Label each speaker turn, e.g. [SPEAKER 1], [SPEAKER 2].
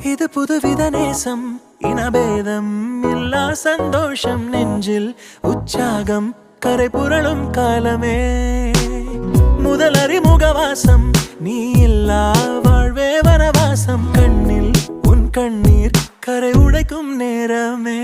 [SPEAKER 1] இது புதுவித நேசம் இனபேதம் இல்லா சந்தோஷம் நெஞ்சில் உற்சாகம் கரை புரளும் காலமே முதல் அறிமுகவாசம் நீ இல்லா வாழ்வே வனவாசம் கண்ணில் உன் கண்ணீர் கரை உடைக்கும் நேரமே